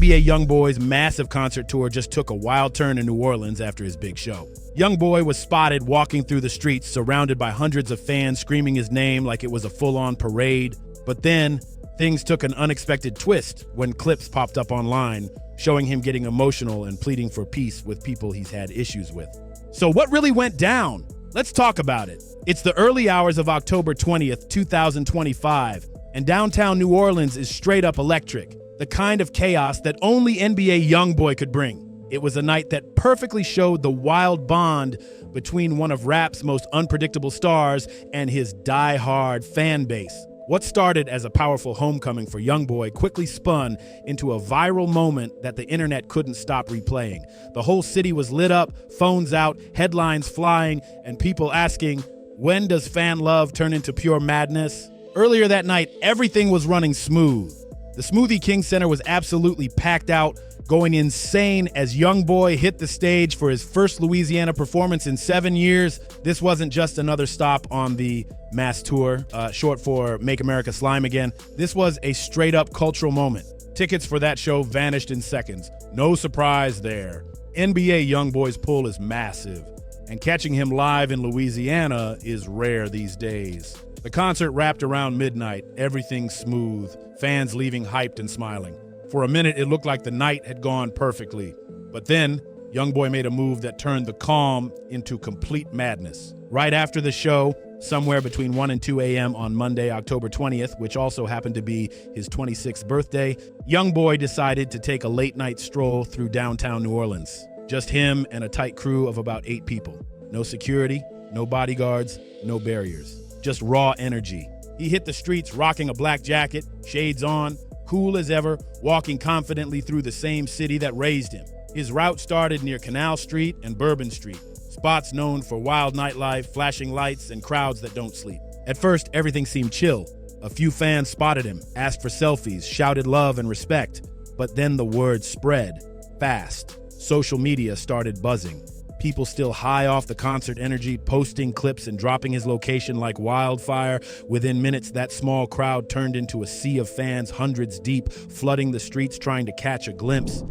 NBA YoungBoy's massive concert tour just took a wild turn in New Orleans after his big show. YoungBoy was spotted walking through the streets surrounded by hundreds of fans screaming his name like it was a full-on parade. But then, things took an unexpected twist when clips popped up online showing him getting emotional and pleading for peace with people he's had issues with. So what really went down? Let's talk about it. It's the early hours of October 20th, 2025, and downtown New Orleans is straight up electric, the kind of chaos that only NBA YoungBoy could bring. It was a night that perfectly showed the wild bond between one of rap's most unpredictable stars and his die-hard fan base. What started as a powerful homecoming for YoungBoy quickly spun into a viral moment that the internet couldn't stop replaying. The whole city was lit up, phones out, headlines flying, and people asking, when does fan love turn into pure madness? Earlier that night, everything was running smooth. The Smoothie King Center was absolutely packed out, going insane as YoungBoy hit the stage for his first Louisiana performance in 7 years. This wasn't just another stop on the mass tour, short for Make America Slime Again. This was a straight-up cultural moment. Tickets for that show vanished in seconds. No surprise there. NBA YoungBoy's pull is massive, and catching him live in Louisiana is rare these days. The concert wrapped around midnight, everything smooth, fans leaving hyped and smiling. For a minute, it looked like the night had gone perfectly. But then, YoungBoy made a move that turned the calm into complete madness. Right after the show, somewhere between 1 and 2 a.m. on Monday, October 20th, which also happened to be his 26th birthday, YoungBoy decided to take a late-night stroll through downtown New Orleans. Just him and a tight crew of about 8 people. No security, no bodyguards, no barriers. Just raw energy. He hit the streets rocking a black jacket, shades on, cool as ever, walking confidently through the same city that raised him. His route started near Canal Street and Bourbon Street, spots known for wild nightlife, flashing lights, and crowds that don't sleep. At first, everything seemed chill. A few fans spotted him, asked for selfies, shouted love and respect. But then the word spread fast. Social media started buzzing. People still high off the concert energy, posting clips and dropping his location like wildfire. Within minutes, that small crowd turned into a sea of fans, hundreds deep, flooding the streets trying to catch a glimpse.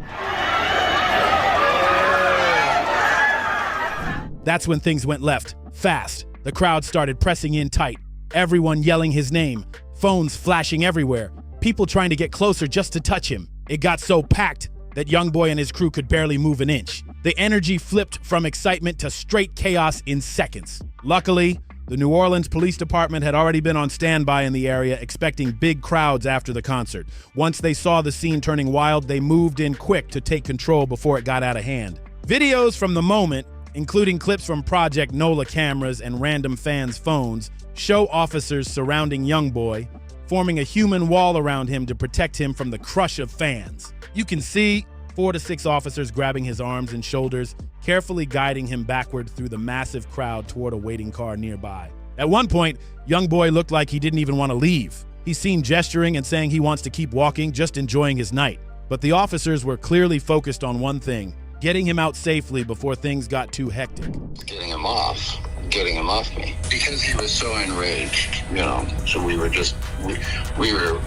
That's when things went left, fast. The crowd started pressing in tight, everyone yelling his name, phones flashing everywhere, people trying to get closer just to touch him. It got so packed that YoungBoy and his crew could barely move an inch. The energy flipped from excitement to straight chaos in seconds. Luckily, the New Orleans Police Department had already been on standby in the area, expecting big crowds after the concert. Once they saw the scene turning wild, they moved in quick to take control before it got out of hand. Videos from the moment, including clips from Project NOLA cameras and random fans' phones, show officers surrounding YoungBoy, forming a human wall around him to protect him from the crush of fans. You can see 4 to 6 officers grabbing his arms and shoulders, carefully guiding him backward through the massive crowd toward a waiting car nearby. At one point, YoungBoy looked like he didn't even want to leave. He's seen gesturing and saying he wants to keep walking, just enjoying his night. But the officers were clearly focused on one thing: getting him out safely before things got too hectic. Getting him off me. Because he was so enraged, so we were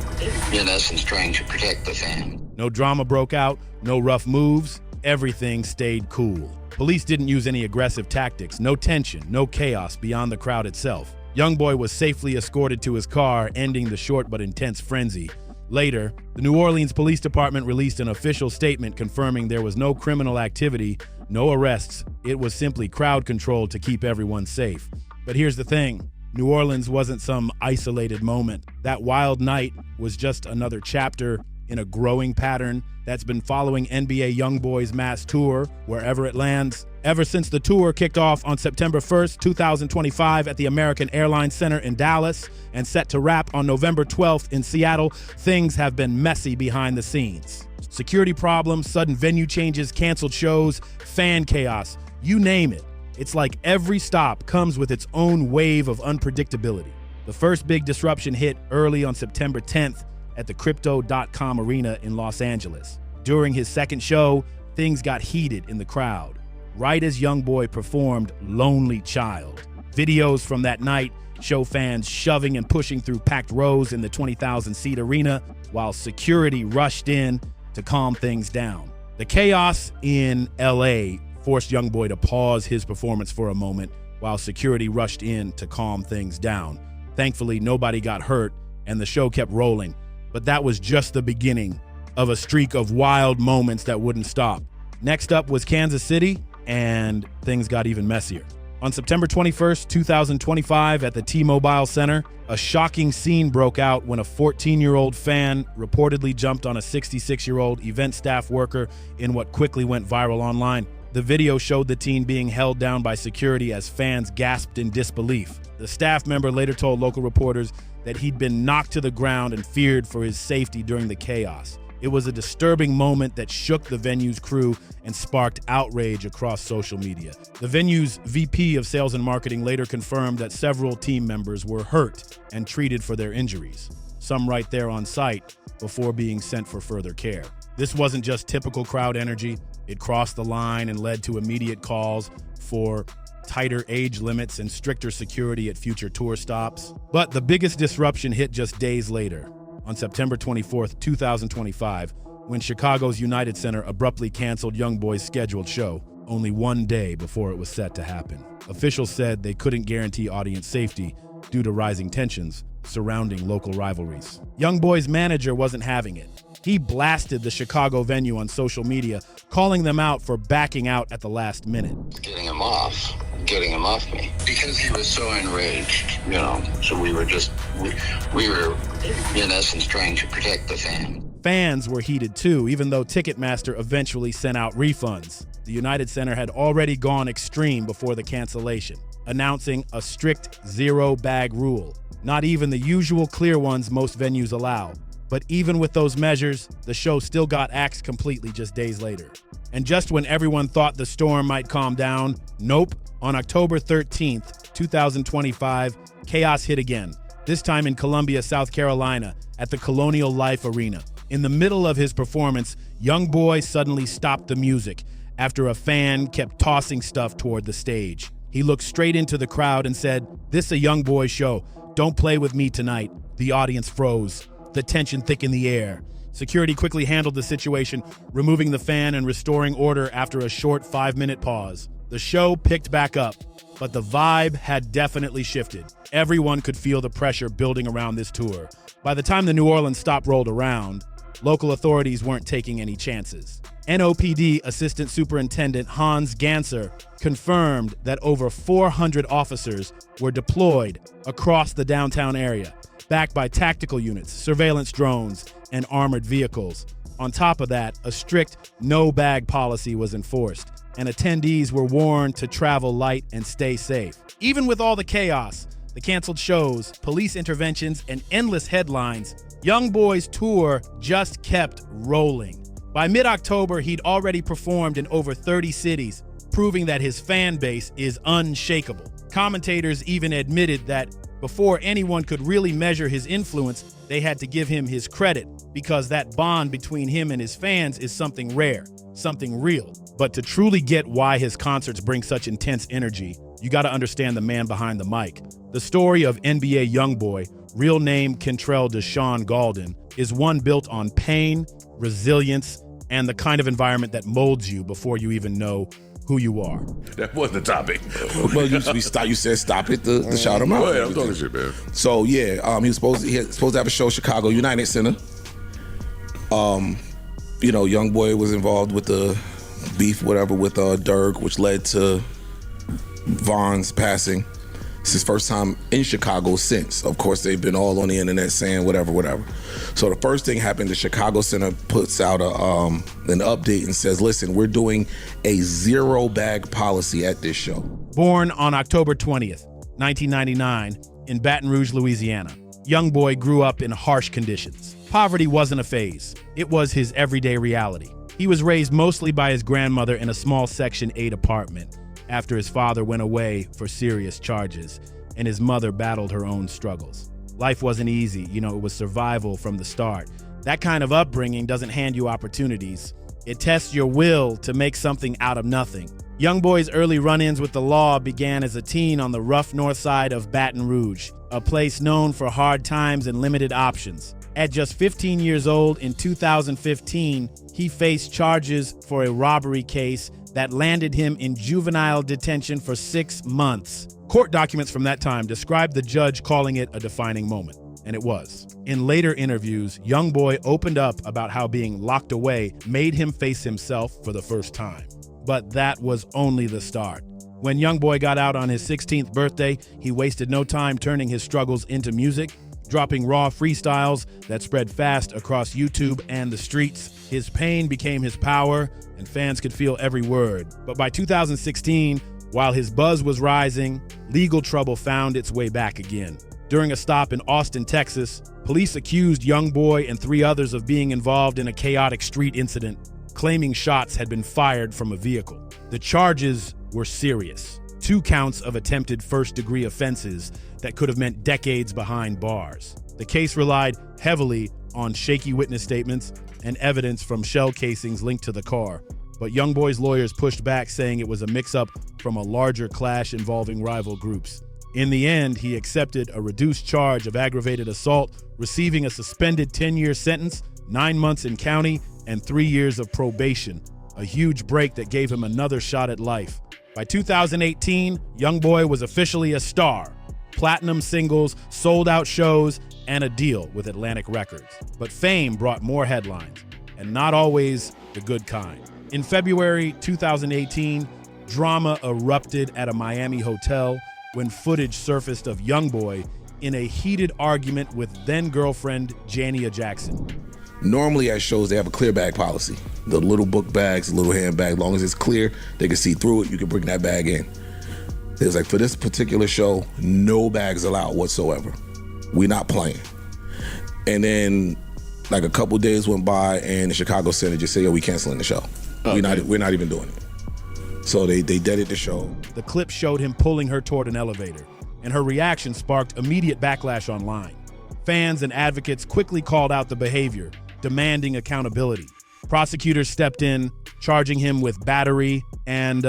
in essence trying to protect the fan. No drama broke out, no rough moves, everything stayed cool. Police didn't use any aggressive tactics, no tension, no chaos beyond the crowd itself. YoungBoy was safely escorted to his car, ending the short but intense frenzy. Later, the New Orleans Police Department released an official statement confirming there was no criminal activity, no arrests. It was simply crowd control to keep everyone safe. But here's the thing. New Orleans wasn't some isolated moment. That wild night was just another chapter in a growing pattern that's been following NBA YoungBoy's mass tour wherever it lands. Ever since the tour kicked off on September 1st, 2025 at the American Airlines Center in Dallas and set to wrap on November 12th in Seattle, things have been messy behind the scenes. Security problems, sudden venue changes, canceled shows, fan chaos, you name it. It's like every stop comes with its own wave of unpredictability. The first big disruption hit early on September 10th at the Crypto.com Arena in Los Angeles. During his second show, things got heated in the crowd. Right as YoungBoy performed Lonely Child. Videos from that night show fans shoving and pushing through packed rows in the 20,000-seat arena while security rushed in, to calm things down. The chaos in LA forced YoungBoy to pause his performance for a moment while security rushed in to calm things down. Thankfully, nobody got hurt and the show kept rolling, but that was just the beginning of a streak of wild moments that wouldn't stop. Next up was Kansas City, and things got even messier. On September 21st, 2025, at the T-Mobile Center, a shocking scene broke out when a 14-year-old fan reportedly jumped on a 66-year-old event staff worker in what quickly went viral online. The video showed the teen being held down by security as fans gasped in disbelief. The staff member later told local reporters that he'd been knocked to the ground and feared for his safety during the chaos. It was a disturbing moment that shook the venue's crew and sparked outrage across social media. The venue's VP of Sales and Marketing later confirmed that several team members were hurt and treated for their injuries, some right there on site before being sent for further care. This wasn't just typical crowd energy. It crossed the line and led to immediate calls for tighter age limits and stricter security at future tour stops. But the biggest disruption hit just days later, on September 24th, 2025, when Chicago's United Center abruptly canceled YoungBoy's scheduled show only one day before it was set to happen. Officials said they couldn't guarantee audience safety due to rising tensions surrounding local rivalries. YoungBoy's manager wasn't having it. He blasted the Chicago venue on social media, calling them out for backing out at the last minute. Getting him off me. Because he was so enraged, so we were in essence trying to protect the fan. Fans were heated too, even though Ticketmaster eventually sent out refunds. The United Center had already gone extreme before the cancellation, announcing a strict zero-bag rule, not even the usual clear ones most venues allow. But even with those measures, the show still got axed completely just days later. And just when everyone thought the storm might calm down, nope. On October 13th, 2025, chaos hit again, this time in Columbia, South Carolina, at the Colonial Life Arena. In the middle of his performance, YoungBoy suddenly stopped the music after a fan kept tossing stuff toward the stage. He looked straight into the crowd and said, "This a YoungBoy show. Don't play with me tonight." The audience froze. The tension thick in the air. Security quickly handled the situation, removing the fan and restoring order after a short 5-minute pause. The show picked back up, but the vibe had definitely shifted. Everyone could feel the pressure building around this tour. By the time the New Orleans stop rolled around, local authorities weren't taking any chances. NOPD Assistant Superintendent Hans Ganser confirmed that over 400 officers were deployed across the downtown area, backed by tactical units, surveillance drones, and armored vehicles. On top of that, a strict no-bag policy was enforced, and attendees were warned to travel light and stay safe. Even with all the chaos, the canceled shows, police interventions, and endless headlines, YoungBoy's tour just kept rolling. By mid-October, he'd already performed in over 30 cities, proving that his fan base is unshakable. Commentators even admitted that before anyone could really measure his influence, they had to give him his credit, because that bond between him and his fans is something rare, something real. But to truly get why his concerts bring such intense energy, you gotta understand the man behind the mic. The story of NBA YoungBoy, real name Kentrell Deshaun Galden, is one built on pain, resilience, and the kind of environment that molds you before you even know who you are. That was the topic. Well, you said stop it to shout him out. Go ahead, I'm talking shit, man. So yeah, he was supposed to have a show, Chicago United Center. YoungBoy was involved with the beef, whatever, with Dirk, which led to Vaughn's passing. It's his first time in Chicago since. Of course, they've been all on the internet saying whatever. So the first thing happened, the Chicago Center puts out an update and says, listen, we're doing a zero-bag policy at this show. Born on October 20th, 1999, in Baton Rouge, Louisiana, YoungBoy grew up in harsh conditions. Poverty wasn't a phase. It was his everyday reality. He was raised mostly by his grandmother in a small Section 8 apartment after his father went away for serious charges and his mother battled her own struggles. Life wasn't easy. It was survival from the start. That kind of upbringing doesn't hand you opportunities. It tests your will to make something out of nothing. YoungBoy's early run-ins with the law began as a teen on the rough north side of Baton Rouge, a place known for hard times and limited options. At just 15 years old in 2015, he faced charges for a robbery case that landed him in juvenile detention for 6 months. Court documents from that time describe the judge calling it a defining moment, and it was. In later interviews, YoungBoy opened up about how being locked away made him face himself for the first time. But that was only the start. When YoungBoy got out on his 16th birthday, he wasted no time turning his struggles into music, dropping raw freestyles that spread fast across YouTube and the streets. His pain became his power, and fans could feel every word. But by 2016, while his buzz was rising, legal trouble found its way back again. During a stop in Austin, Texas, police accused YoungBoy and 3 others of being involved in a chaotic street incident, claiming shots had been fired from a vehicle. The charges were serious. 2 counts of attempted first-degree offenses that could have meant decades behind bars. The case relied heavily on shaky witness statements and evidence from shell casings linked to the car. But YoungBoy's lawyers pushed back, saying it was a mix-up from a larger clash involving rival groups. In the end, he accepted a reduced charge of aggravated assault, receiving a suspended 10-year sentence, 9 months in county, and 3 years of probation, a huge break that gave him another shot at life. By 2018, YoungBoy was officially a star. Platinum singles, sold-out shows, and a deal with Atlantic Records. But fame brought more headlines, and not always the good kind. In February 2018, drama erupted at a Miami hotel when footage surfaced of YoungBoy in a heated argument with then-girlfriend Jania Jackson. Normally at shows, they have a clear bag policy. The little book bags, the little handbag, as long as it's clear, they can see through it, you can bring that bag in. It was like, for this particular show, no bags allowed whatsoever. We're not playing. And then like a couple days went by and the Chicago Center just said, yo, we canceling the show. Okay. We're not even doing it. So they deaded the show. The clip showed him pulling her toward an elevator, and her reaction sparked immediate backlash online. Fans and advocates quickly called out the behavior, demanding accountability. Prosecutors stepped in, charging him with battery and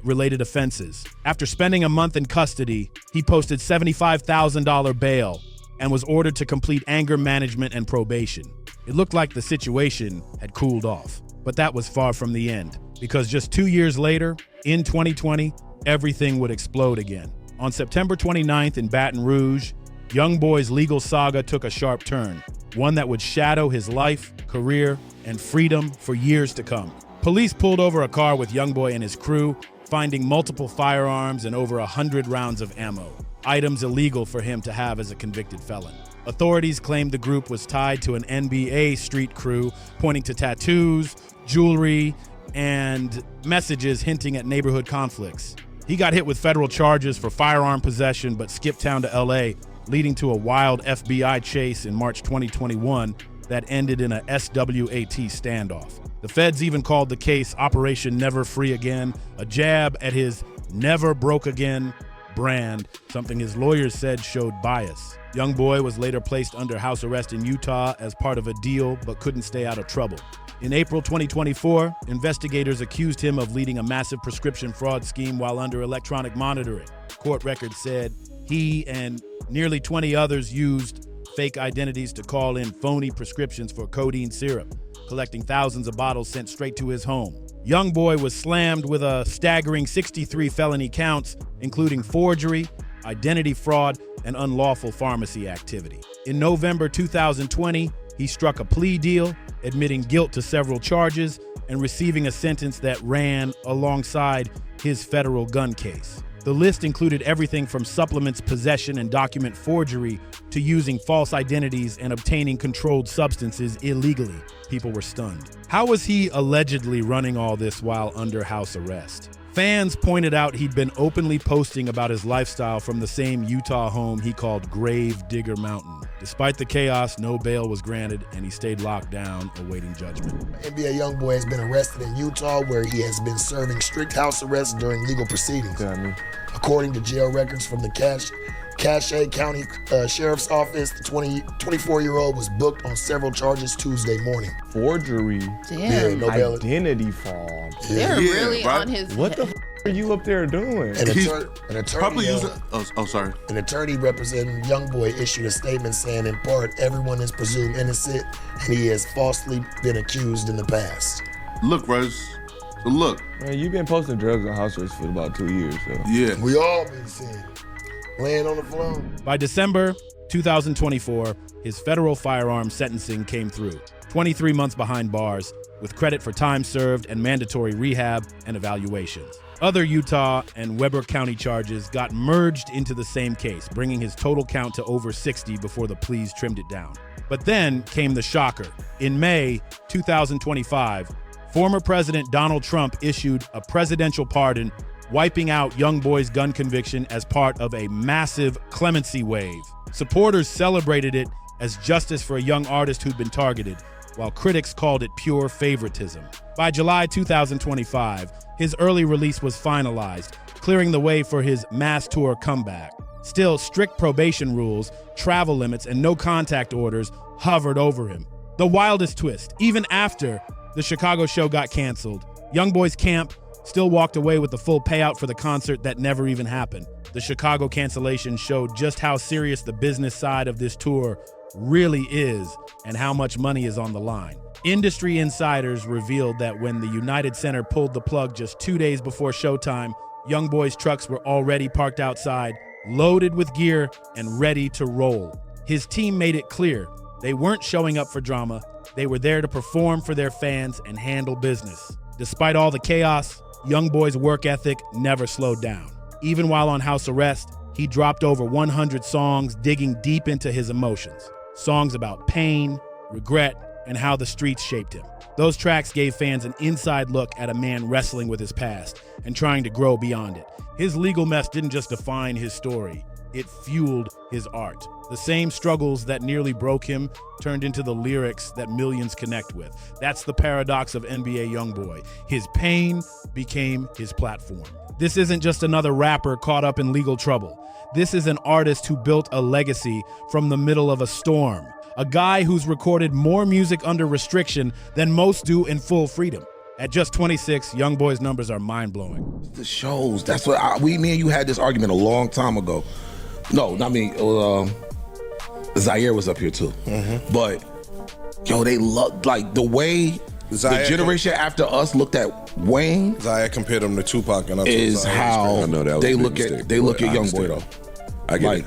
related offenses. After spending a month in custody, he posted $75,000 bail and was ordered to complete anger management and probation. It looked like the situation had cooled off, but that was far from the end, because just 2 years later, in 2020, everything would explode again. On September 29th in Baton Rouge, YoungBoy's legal saga took a sharp turn, one that would shadow his life, career, and freedom for years to come. Police pulled over a car with YoungBoy and his crew, finding multiple firearms and over 100 rounds of ammo, items illegal for him to have as a convicted felon. Authorities claimed the group was tied to an NBA street crew, pointing to tattoos, jewelry, and messages hinting at neighborhood conflicts. He got hit with federal charges for firearm possession but skipped town to LA, leading to a wild FBI chase in March 2021 that ended in a SWAT standoff. The feds even called the case Operation Never Free Again, a jab at his Never Broke Again brand, something his lawyers said showed bias. YoungBoy was later placed under house arrest in Utah as part of a deal but couldn't stay out of trouble. In April 2024, investigators accused him of leading a massive prescription fraud scheme while under electronic monitoring. Court records said he and nearly 20 others used fake identities to call in phony prescriptions for codeine syrup, collecting thousands of bottles sent straight to his home. YoungBoy was slammed with a staggering 63 felony counts, including forgery, identity fraud, and unlawful pharmacy activity. In November 2020, he struck a plea deal, admitting guilt to several charges and receiving a sentence that ran alongside his federal gun case. The list included everything from supplements possession and document forgery to using false identities and obtaining controlled substances illegally. People were stunned. How was he allegedly running all this while under house arrest? Fans pointed out he'd been openly posting about his lifestyle from the same Utah home he called Grave Digger Mountain. Despite the chaos, no bail was granted, and he stayed locked down, awaiting judgment. NBA YoungBoy has been arrested in Utah, where he has been serving strict house arrest during legal proceedings. According to jail records from the Cache County Sheriff's Office, the 24-year-old was booked on several charges Tuesday morning. Forgery. Damn. Yeah, no bail. Identity fraud. They're really on his What the are you up there doing? An He's attorney, probably using. Sorry. An attorney representing YoungBoy issued a statement saying, in part, everyone is presumed innocent and he has falsely been accused in the past. Look, Rose. So look. Man, you've been posting drugs on house arrest for about 2 years, so. Yeah. We all been seeing laying on the floor. By December 2024, his federal firearm sentencing came through. 23 months behind bars, with credit for time served and mandatory rehab and evaluations. Other Utah and Weber County charges got merged into the same case, bringing his total count to over 60 before the pleas trimmed it down. But then came the shocker. In May 2025, former President Donald Trump issued a presidential pardon, wiping out YoungBoy's gun conviction as part of a massive clemency wave. Supporters celebrated it as justice for a young artist who'd been targeted, while critics called it pure favoritism. By July 2025, his early release was finalized, clearing the way for his mass tour comeback. Still, strict probation rules, travel limits, and no contact orders hovered over him. The wildest twist, even after the Chicago show got canceled, YoungBoy's camp still walked away with the full payout for the concert that never even happened. The Chicago cancellation showed just how serious the business side of this tour really is and how much money is on the line. Industry insiders revealed that when the United Center pulled the plug just 2 days before showtime, YoungBoy's trucks were already parked outside, loaded with gear and ready to roll. His team made it clear they weren't showing up for drama. They were there to perform for their fans and handle business. Despite all the chaos, YoungBoy's work ethic never slowed down. Even while on house arrest, he dropped over 100 songs digging deep into his emotions. Songs about pain, regret, and how the streets shaped him. Those tracks gave fans an inside look at a man wrestling with his past and trying to grow beyond it. His legal mess didn't just define his story, it fueled his art. The same struggles that nearly broke him turned into the lyrics that millions connect with. That's the paradox of NBA YoungBoy. His pain became his platform. This isn't just another rapper caught up in legal trouble. This is an artist who built a legacy from the middle of a storm. A guy who's recorded more music under restriction than most do in full freedom. At just 26, YoungBoy's numbers are mind-blowing. The shows, that's what me and you had this argument a long time ago. No, not me. Zaire was up here too. Mm-hmm. But, yo, they love, like, the way the generation after us looked at Wayne. Zaire compared him to Tupac, and is how they look at YoungBoy though. I get like,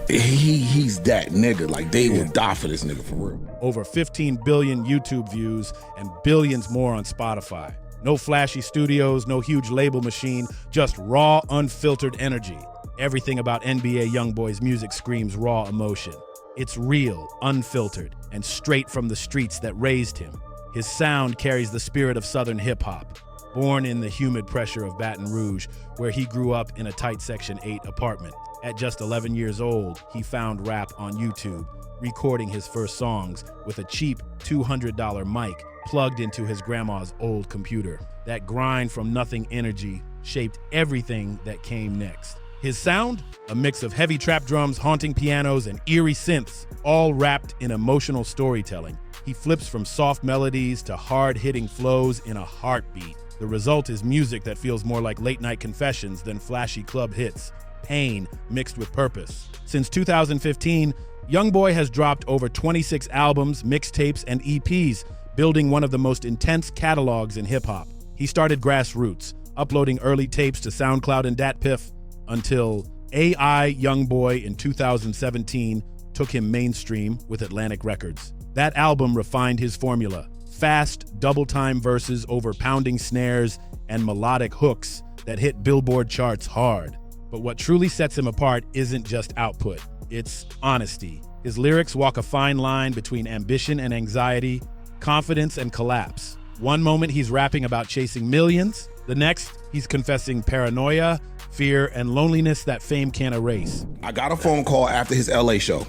he's that nigga. Like, they would die for this nigga for real. Over 15 billion YouTube views and billions more on Spotify. No flashy studios, no huge label machine, just raw, unfiltered energy. Everything about NBA YoungBoy's music screams raw emotion. It's real, unfiltered, and straight from the streets that raised him. His sound carries the spirit of Southern hip-hop. Born in the humid pressure of Baton Rouge, where he grew up in a tight Section 8 apartment. At just 11 years old, he found rap on YouTube, recording his first songs with a cheap $200 mic plugged into his grandma's old computer. That grind from nothing energy shaped everything that came next. His sound? A mix of heavy trap drums, haunting pianos, and eerie synths, all wrapped in emotional storytelling. He flips from soft melodies to hard-hitting flows in a heartbeat. The result is music that feels more like late-night confessions than flashy club hits. Pain mixed with purpose. Since 2015, YoungBoy has dropped over 26 albums, mixtapes, and EPs, building one of the most intense catalogs in hip-hop. He started grassroots, uploading early tapes to SoundCloud and DatPiff, until AI YoungBoy in 2017 took him mainstream with Atlantic Records. That album refined his formula. Fast, double-time verses over pounding snares and melodic hooks that hit Billboard charts hard. But what truly sets him apart isn't just output, it's honesty. His lyrics walk a fine line between ambition and anxiety, confidence and collapse. One moment he's rapping about chasing millions, the next he's confessing paranoia, fear, and loneliness that fame can't erase. I got a phone call after his LA show.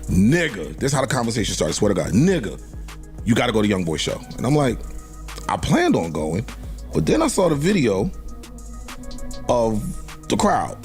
Nigga, this is how the conversation started, swear to God. Nigga, you gotta go to YoungBoy show. And I'm like, I planned on going, but then I saw the video of the crowd.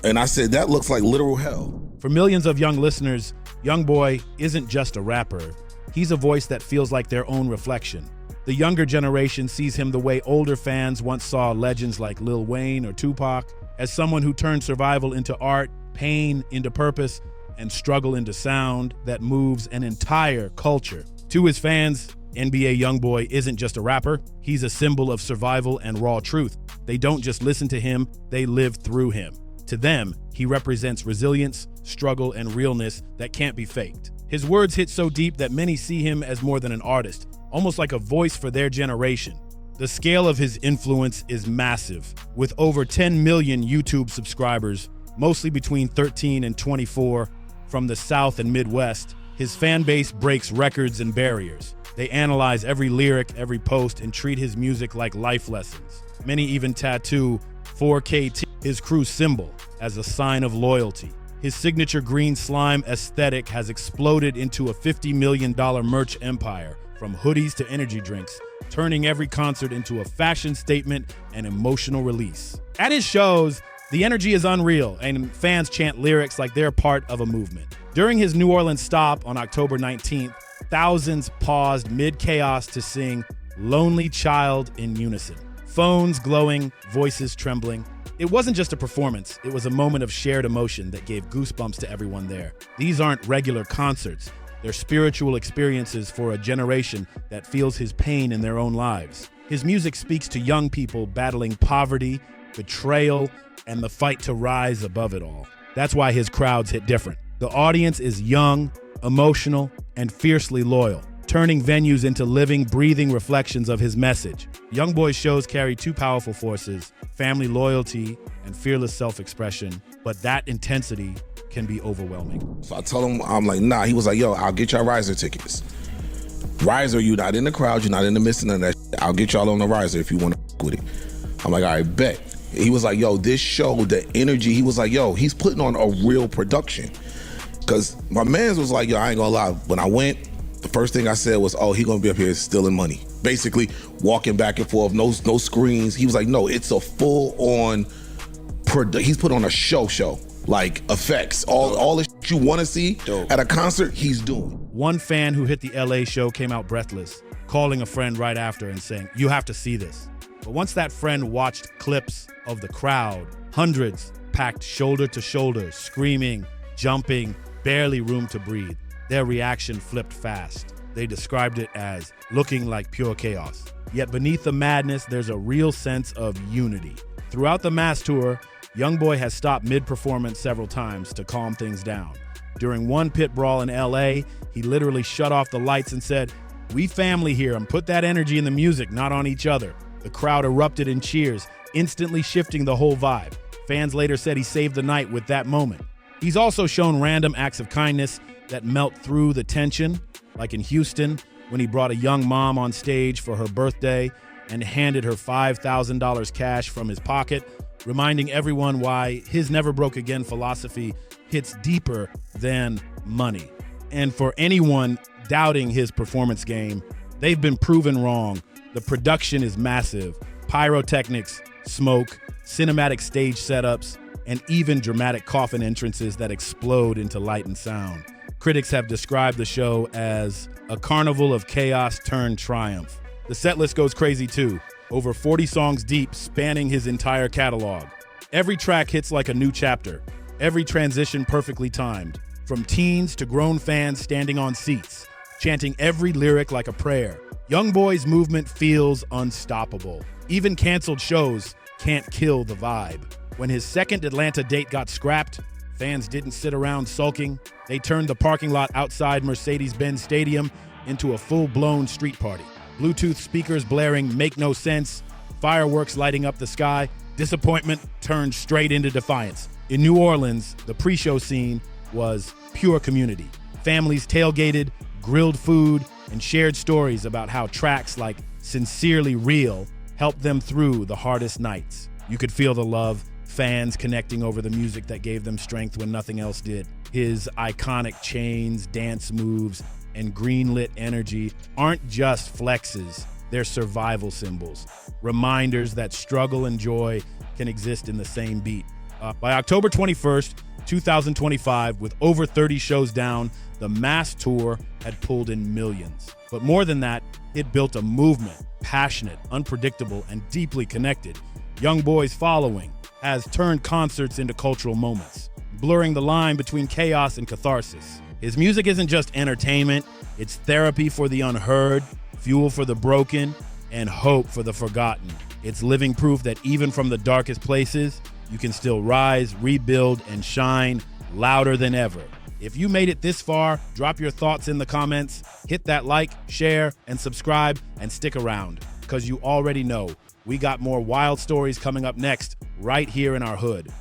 And I said, that looks like literal hell. For millions of young listeners, YoungBoy isn't just a rapper. He's a voice that feels like their own reflection. The younger generation sees him the way older fans once saw legends like Lil Wayne or Tupac, as someone who turned survival into art, pain into purpose, and struggle into sound that moves an entire culture. To his fans, NBA YoungBoy isn't just a rapper, he's a symbol of survival and raw truth. They don't just listen to him, they live through him. To them, he represents resilience, struggle, and realness that can't be faked. His words hit so deep that many see him as more than an artist, almost like a voice for their generation. The scale of his influence is massive. With over 10 million YouTube subscribers, mostly between 13 and 24, from the South and Midwest, his fan base breaks records and barriers. They analyze every lyric, every post, and treat his music like life lessons. Many even tattoo 4KT, his crew's symbol, as a sign of loyalty. His signature green slime aesthetic has exploded into a $50 million merch empire, from hoodies to energy drinks, turning every concert into a fashion statement and emotional release. At his shows, the energy is unreal, and fans chant lyrics like they're part of a movement. During his New Orleans stop on October 19th, thousands paused mid-chaos to sing Lonely Child in unison. Phones glowing, voices trembling. It wasn't just a performance, it was a moment of shared emotion that gave goosebumps to everyone there. These aren't regular concerts. They're spiritual experiences for a generation that feels his pain in their own lives. His music speaks to young people battling poverty, betrayal, and the fight to rise above it all. That's why his crowds hit different. The audience is young, emotional, and fiercely loyal, turning venues into living, breathing reflections of his message. YoungBoy's shows carry two powerful forces: family loyalty and fearless self-expression, but that intensity can be overwhelming. So I told him, I'm like, nah. He was like, yo, I'll get y'all riser tickets. Riser, you not in the crowd, you're not in the midst of none of that shit. I'll get y'all on the riser if you want to with it. I'm like, all right, bet. He was like, yo, this show, the energy, he was like, yo, he's putting on a real production. Because my mans was like, yo, I ain't gonna lie. When I went, the first thing I said was, oh, he gonna be up here stealing money. Basically, walking back and forth, no screens. He was like, no, it's a full-on, he's put on a show. Like effects, all the shit you want to see at a concert, he's doing. One fan who hit the LA show came out breathless, calling a friend right after and saying, you have to see this. But once that friend watched clips of the crowd, hundreds packed shoulder to shoulder, screaming, jumping, barely room to breathe, their reaction flipped fast. They described it as looking like pure chaos. Yet beneath the madness, there's a real sense of unity. Throughout the mass tour, YoungBoy has stopped mid-performance several times to calm things down. During one pit brawl in LA, he literally shut off the lights and said, "We family here, and put that energy in the music, not on each other." The crowd erupted in cheers, instantly shifting the whole vibe. Fans later said he saved the night with that moment. He's also shown random acts of kindness that melt through the tension, like in Houston, when he brought a young mom on stage for her birthday and handed her $5,000 cash from his pocket, reminding everyone why his never broke again philosophy hits deeper than money. And for anyone doubting his performance game, they've been proven wrong. The production is massive. Pyrotechnics, smoke, cinematic stage setups, and even dramatic coffin entrances that explode into light and sound. Critics have described the show as a carnival of chaos turned triumph. The setlist goes crazy too. Over 40 songs deep, spanning his entire catalog. Every track hits like a new chapter, every transition perfectly timed, from teens to grown fans standing on seats, chanting every lyric like a prayer. YoungBoy's movement feels unstoppable. Even canceled shows can't kill the vibe. When his second Atlanta date got scrapped, fans didn't sit around sulking. They turned the parking lot outside Mercedes-Benz Stadium into a full-blown street party. Bluetooth speakers blaring "Make No Sense," fireworks lighting up the sky. Disappointment turned straight into defiance. In New Orleans, the pre-show scene was pure community. Families tailgated, grilled food, and shared stories about how tracks like "Sincerely Real" helped them through the hardest nights. You could feel the love, fans connecting over the music that gave them strength when nothing else did. His iconic chains, dance moves, and green-lit energy aren't just flexes, they're survival symbols, reminders that struggle and joy can exist in the same beat. By October 21st, 2025, with over 30 shows down, the mass tour had pulled in millions. But more than that, It built a movement, passionate, unpredictable, and deeply connected. YoungBoy's following has turned concerts into cultural moments, blurring the line between chaos and catharsis. His music isn't just entertainment, it's therapy for the unheard, fuel for the broken, and hope for the forgotten. It's living proof that even from the darkest places, you can still rise, rebuild, and shine louder than ever. If you made it this far, drop your thoughts in the comments, hit that like, share, and subscribe, and stick around, because you already know we got more wild stories coming up next right here in our hood.